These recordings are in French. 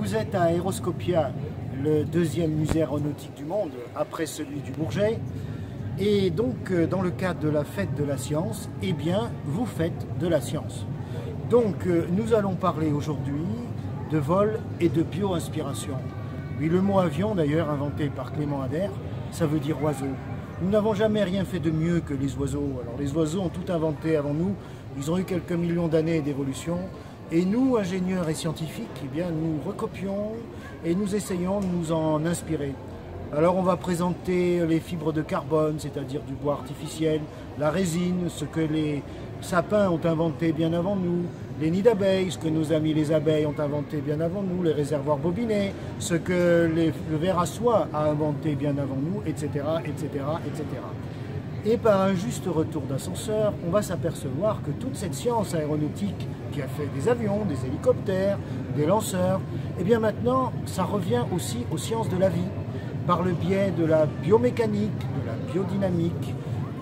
vous êtes à Aeroscopia, le deuxième musée aéronautique du monde, après celui du Bourget. Et donc, dans le cadre de la fête de la science, eh bien, vous faites de la science. Donc, nous allons parler aujourd'hui de vol et de bio-inspiration. Oui, le mot avion, d'ailleurs, inventé par Clément Ader, ça veut dire oiseau. Nous n'avons jamais rien fait de mieux que les oiseaux. Alors, les oiseaux ont tout inventé avant nous. Ils ont eu quelques millions d'années d'évolution. Et nous, ingénieurs et scientifiques, eh bien, nous recopions et nous essayons de nous en inspirer. Alors on va présenter les fibres de carbone, c'est-à-dire du bois artificiel, la résine, ce que les sapins ont inventé bien avant nous, les nids d'abeilles, ce que nos amis les abeilles ont inventé bien avant nous, les réservoirs bobinés, ce que le ver à soie a inventé bien avant nous, etc., etc., etc. Et par un juste retour d'ascenseur, on va s'apercevoir que toute cette science aéronautique qui a fait des avions, des hélicoptères, des lanceurs, eh bien maintenant, ça revient aussi aux sciences de la vie, par le biais de la biomécanique, de la biodynamique,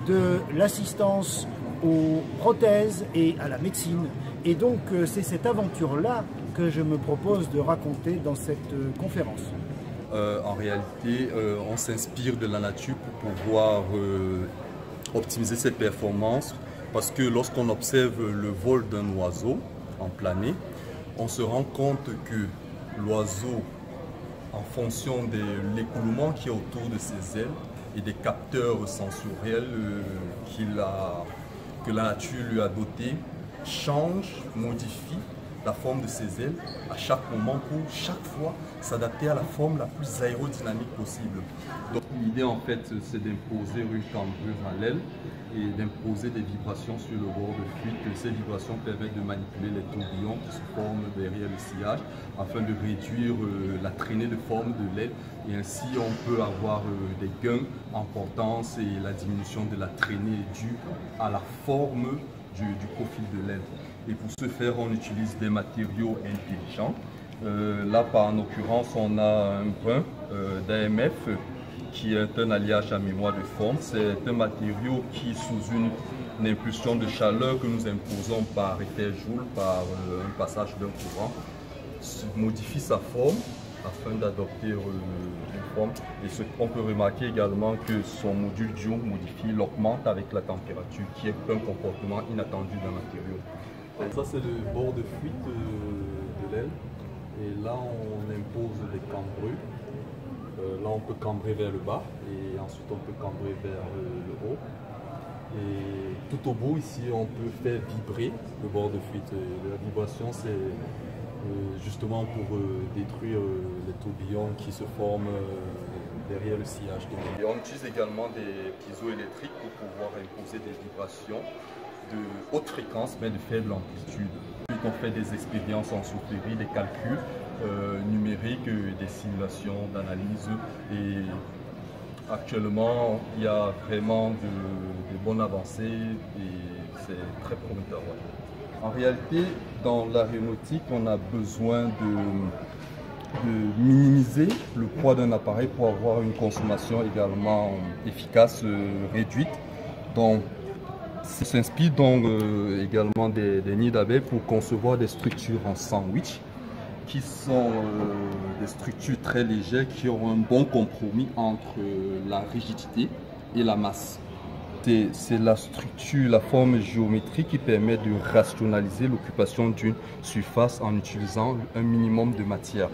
de l'assistance aux prothèses et à la médecine. Et donc, c'est cette aventure-là que je me propose de raconter dans cette conférence. En réalité, on s'inspire de la nature pour pouvoir optimiser ses performances, parce que lorsqu'on observe le vol d'un oiseau en planée, on se rend compte que l'oiseau, en fonction de l'écoulement qui est autour de ses ailes et des capteurs sensoriels que la nature lui a dotés, change, modifie la forme de ses ailes à chaque moment pour chaque fois s'adapter à la forme la plus aérodynamique possible. Donc l'idée en fait c'est d'imposer une cambrure à l'aile et d'imposer des vibrations sur le bord de fuite. Ces vibrations permettent de manipuler les tourbillons qui se forment derrière le sillage afin de réduire la traînée de forme de l'aile, et ainsi on peut avoir des gains en portance et la diminution de la traînée due à la forme du profil de l'aile. Et pour ce faire, on utilise des matériaux intelligents. Là, en l'occurrence, on a un brin d'AMF qui est un alliage à mémoire de forme. C'est un matériau qui, sous une impulsion de chaleur que nous imposons par effet Joule, par un passage d'un courant, modifie sa forme afin d'adopter une forme. Et on peut remarquer également que son module Dio modifie, l'augmente avec la température, qui est un comportement inattendu d'un matériau. Ça, c'est le bord de fuite de l'aile. Et là, on impose des cambrures. Là, on peut cambrer vers le bas et ensuite on peut cambrer vers le haut. Et tout au bout, ici, on peut faire vibrer le bord de fuite. La vibration, c'est justement pour détruire les tourbillons qui se forment derrière le sillage. Et on utilise également des piezoélectriques pour pouvoir imposer des vibrations de haute fréquence mais de faible amplitude. Ensuite, on fait des expériences en soufflerie, des calculs numériques, des simulations d'analyse, et actuellement il y a vraiment de bonnes avancées et c'est très prometteur. Ouais. En réalité, dans l'aéronautique, on a besoin de minimiser le poids d'un appareil pour avoir une consommation également efficace, réduite. Donc, ça s'inspire donc également des nids d'abeilles pour concevoir des structures en sandwich, qui sont des structures très légères qui ont un bon compromis entre la rigidité et la masse. C'est la structure, la forme géométrique qui permet de rationaliser l'occupation d'une surface en utilisant un minimum de matière.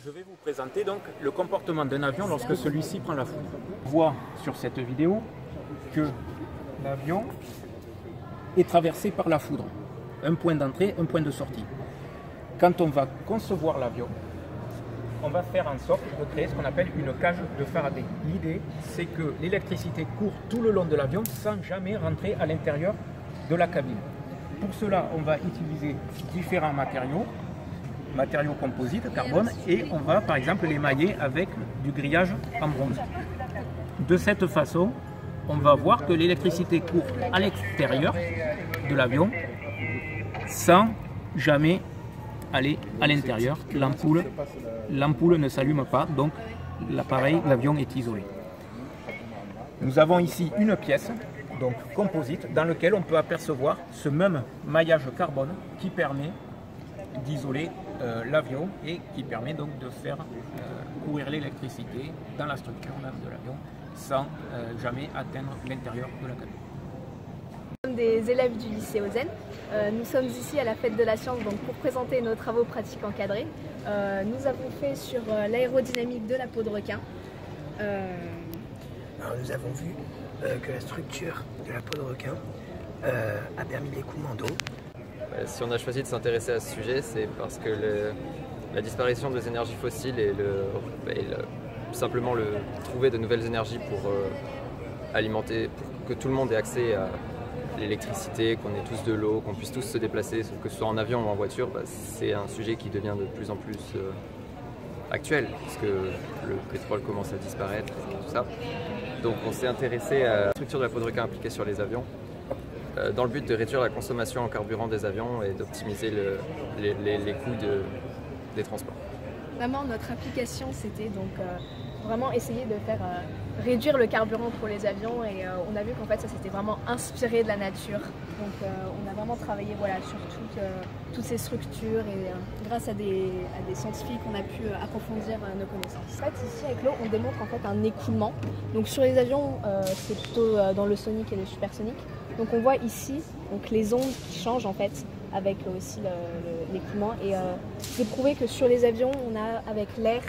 Je vais vous présenter donc le comportement d'un avion lorsque celui-ci prend la foudre. On voit sur cette vidéo que l'avion est traversé par la foudre. Un point d'entrée, un point de sortie. Quand on va concevoir l'avion, on va faire en sorte de créer ce qu'on appelle une cage de Faraday. L'idée, c'est que l'électricité court tout le long de l'avion sans jamais rentrer à l'intérieur de la cabine. Pour cela, on va utiliser différents matériaux composites, carbone, et on va par exemple les mailler avec du grillage en bronze. De cette façon, on va voir que l'électricité court à l'extérieur de l'avion sans jamais aller à l'intérieur. L'ampoule ne s'allume pas, donc l'avion est isolé. Nous avons ici une pièce, donc composite, dans laquelle on peut apercevoir ce même maillage carbone qui permet d'isoler l'avion et qui permet donc de faire courir l'électricité dans la structure même de l'avion sans jamais atteindre l'intérieur de la cabine. Nous sommes des élèves du lycée Ozen. Nous sommes ici à la Fête de la Science donc pour présenter nos travaux pratiques encadrés. Nous avons fait sur l'aérodynamique de la peau de requin. Alors, nous avons vu que la structure de la peau de requin a permis l'écoulement d'eau. Si on a choisi de s'intéresser à ce sujet, c'est parce que la disparition des énergies fossiles et simplement trouver de nouvelles énergies pour alimenter, pour que tout le monde ait accès à l'électricité, qu'on ait tous de l'eau, qu'on puisse tous se déplacer, que ce soit en avion ou en voiture, c'est un sujet qui devient de plus en plus actuel, parce que le pétrole commence à disparaître et tout ça. Donc on s'est intéressé à la structure de la peau de requin appliquée sur les avions, dans le but de réduire la consommation en carburant des avions et d'optimiser les coûts des transports. Vraiment, notre application, c'était donc vraiment essayer de faire réduire le carburant pour les avions et on a vu qu'en fait ça s'était vraiment inspiré de la nature. Donc on a vraiment travaillé voilà, sur toutes ces structures et grâce à des scientifiques on a pu approfondir nos connaissances. En fait ici avec l'eau on démontre en fait un écoulement. Donc sur les avions c'est plutôt dans le sonique et le supersonique. Donc on voit ici donc, les ondes qui changent en fait avec aussi l'écoulement et c'est prouvé que sur les avions on a avec l'air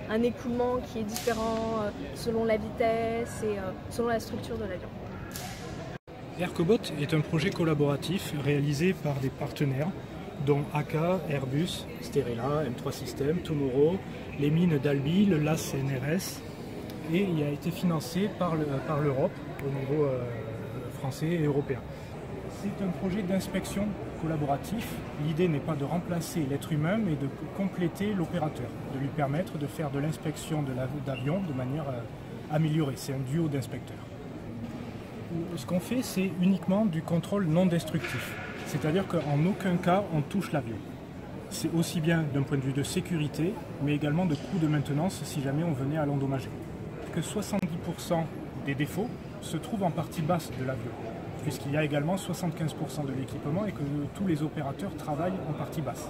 un écoulement qui est différent selon la vitesse et selon la structure de l'avion. Aircobot est un projet collaboratif réalisé par des partenaires dont AK, Airbus, Sterella, M3 Systems, Tomorrow, les mines d'Albi, le LAS CNRS et il a été financé par l'Europe au niveau français et européen. C'est un projet d'inspection collaboratif. L'idée n'est pas de remplacer l'être humain, mais de compléter l'opérateur, de lui permettre de faire de l'inspection d'avion de manière améliorée. C'est un duo d'inspecteurs. Ce qu'on fait, c'est uniquement du contrôle non destructif. C'est-à-dire qu'en aucun cas, on touche l'avion. C'est aussi bien d'un point de vue de sécurité, mais également de coût de maintenance si jamais on venait à l'endommager. Que 70% des défauts se trouvent en partie basse de l'avion, puisqu'il y a également 75% de l'équipement et que tous les opérateurs travaillent en partie basse.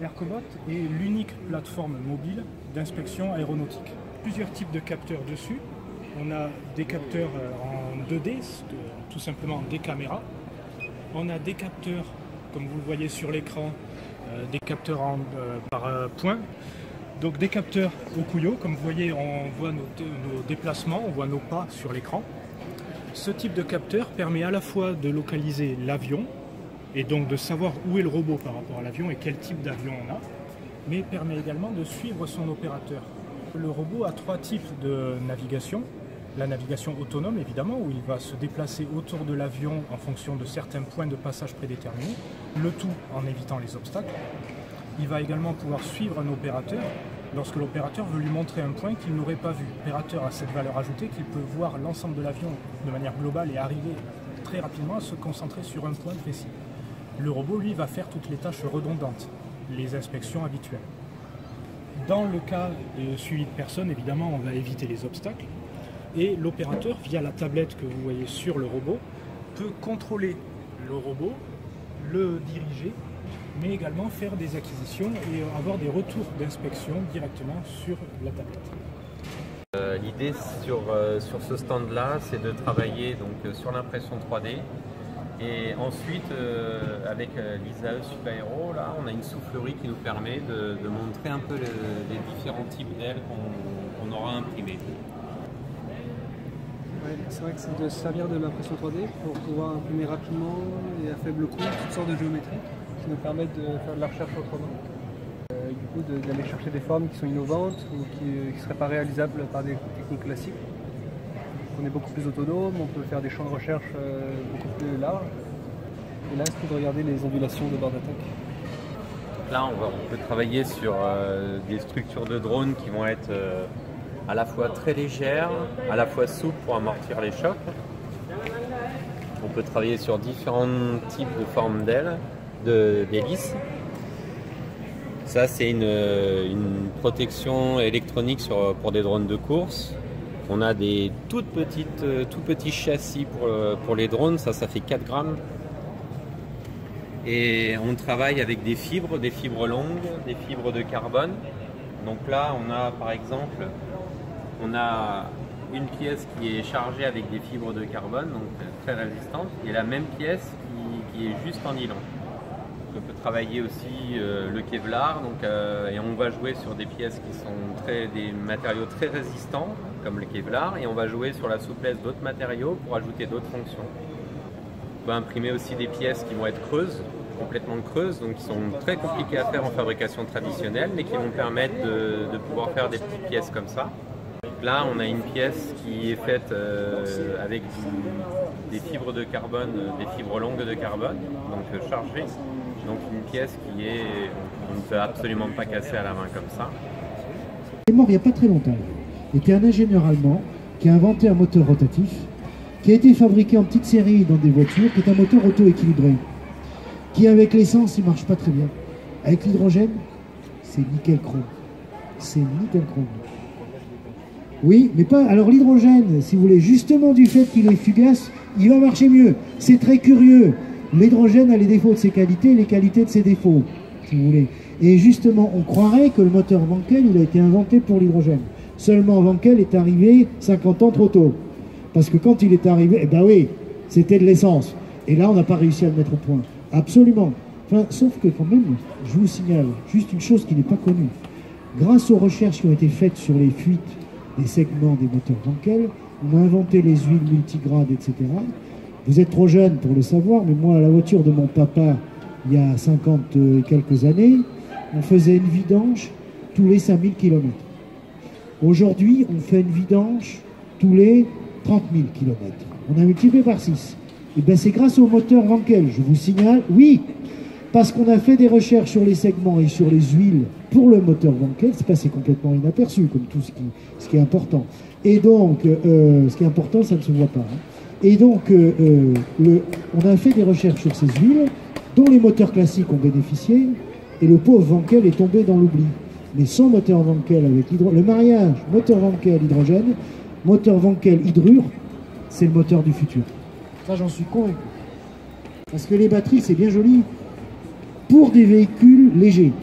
Aircobot est l'unique plateforme mobile d'inspection aéronautique. Plusieurs types de capteurs dessus. On a des capteurs en 2D, tout simplement des caméras. On a des capteurs, comme vous le voyez sur l'écran, des capteurs par point. Donc des capteurs au couillot, comme vous voyez, on voit nos déplacements, on voit nos pas sur l'écran. Ce type de capteur permet à la fois de localiser l'avion et donc de savoir où est le robot par rapport à l'avion et quel type d'avion on a, mais permet également de suivre son opérateur. Le robot a 3 types de navigation. La navigation autonome évidemment, où il va se déplacer autour de l'avion en fonction de certains points de passage prédéterminés, le tout en évitant les obstacles. Il va également pouvoir suivre un opérateur lorsque l'opérateur veut lui montrer un point qu'il n'aurait pas vu. L'opérateur a cette valeur ajoutée qu'il peut voir l'ensemble de l'avion de manière globale et arriver très rapidement à se concentrer sur un point précis. Le robot, lui, va faire toutes les tâches redondantes, les inspections habituelles. Dans le cas de suivi de personnes, évidemment, on va éviter les obstacles. Et l'opérateur, via la tablette que vous voyez sur le robot, peut contrôler le robot, le diriger, mais également faire des acquisitions et avoir des retours d'inspection directement sur la tablette. L'idée sur ce stand-là, c'est de travailler donc, sur l'impression 3D. Et ensuite, avec l'ISAE Supaéro, là, on a une soufflerie qui nous permet de montrer un peu les différents types d'ailes qu'on aura imprimées. Ouais, c'est vrai que c'est de se servir de l'impression 3D pour pouvoir imprimer rapidement et à faible coût toutes sortes de géométries qui nous permettent de faire de la recherche autrement. Du coup, d'aller chercher des formes qui sont innovantes ou qui ne seraient pas réalisables par des techniques classiques. On est beaucoup plus autonome, on peut faire des champs de recherche beaucoup plus larges. Et là, c'est de regarder les ondulations de bord d'attaque. Là, on peut travailler sur des structures de drones qui vont être à la fois très légères, à la fois souples pour amortir les chocs. On peut travailler sur différents types de formes d'ailes, d'hélices. Ça, c'est une protection électronique pour des drones de course. On a des tout petits châssis pour les drones, ça fait 4 grammes. Et on travaille avec des fibres longues, des fibres de carbone. Donc là, on a par exemple, une pièce qui est chargée avec des fibres de carbone, donc très résistante, et la même pièce qui est juste en nylon. On peut travailler aussi le Kevlar, et on va jouer sur des pièces qui sont des matériaux très résistants, comme le Kevlar, et on va jouer sur la souplesse d'autres matériaux pour ajouter d'autres fonctions. On va imprimer aussi des pièces qui vont être creuses, complètement creuses, donc qui sont très compliquées à faire en fabrication traditionnelle, mais qui vont permettre de pouvoir faire des petites pièces comme ça. Là, on a une pièce qui est faite avec des fibres de carbone, des fibres longues de carbone, donc chargées. Donc une pièce on ne peut absolument pas casser à la main comme ça. Il est mort il n'y a pas très longtemps. Il était un ingénieur allemand qui a inventé un moteur rotatif qui a été fabriqué en petite série dans des voitures, qui est un moteur auto-équilibré, qui avec l'essence, il ne marche pas très bien. Avec l'hydrogène, c'est nickel chrome. C'est nickel chrome. Oui, mais pas... Alors l'hydrogène, si vous voulez, justement du fait qu'il est fugace, il va marcher mieux. C'est très curieux. L'hydrogène a les défauts de ses qualités et les qualités de ses défauts, si vous voulez. Et justement, on croirait que le moteur Wankel, il a été inventé pour l'hydrogène. Seulement, Wankel est arrivé 50 ans trop tôt. Parce que quand il est arrivé, eh ben oui, c'était de l'essence. Et là, on n'a pas réussi à le mettre au point. Absolument. Enfin, sauf que quand même, je vous signale juste une chose qui n'est pas connue. Grâce aux recherches qui ont été faites sur les fuites des segments des moteurs Wankel, on a inventé les huiles multigrades, etc. Vous êtes trop jeune pour le savoir, mais moi, la voiture de mon papa, il y a 50 et quelques années, on faisait une vidange tous les 5000 km. Aujourd'hui, on fait une vidange tous les 30 000 km. On a multiplié par 6. Et bien c'est grâce au moteur Wankel, je vous signale, oui, parce qu'on a fait des recherches sur les segments et sur les huiles pour le moteur Wankel, c'est passé complètement inaperçu, comme tout ce qui est important. Et donc, ce qui est important, ça ne se voit pas. Hein. Et donc, on a fait des recherches sur ces huiles, dont les moteurs classiques ont bénéficié, et le pauvre Wankel est tombé dans l'oubli. Mais sans moteur Wankel avec le mariage moteur Wankel hydrogène, moteur Wankel hydrure, c'est le moteur du futur. Ça, j'en suis convaincu. Parce que les batteries, c'est bien joli pour des véhicules légers.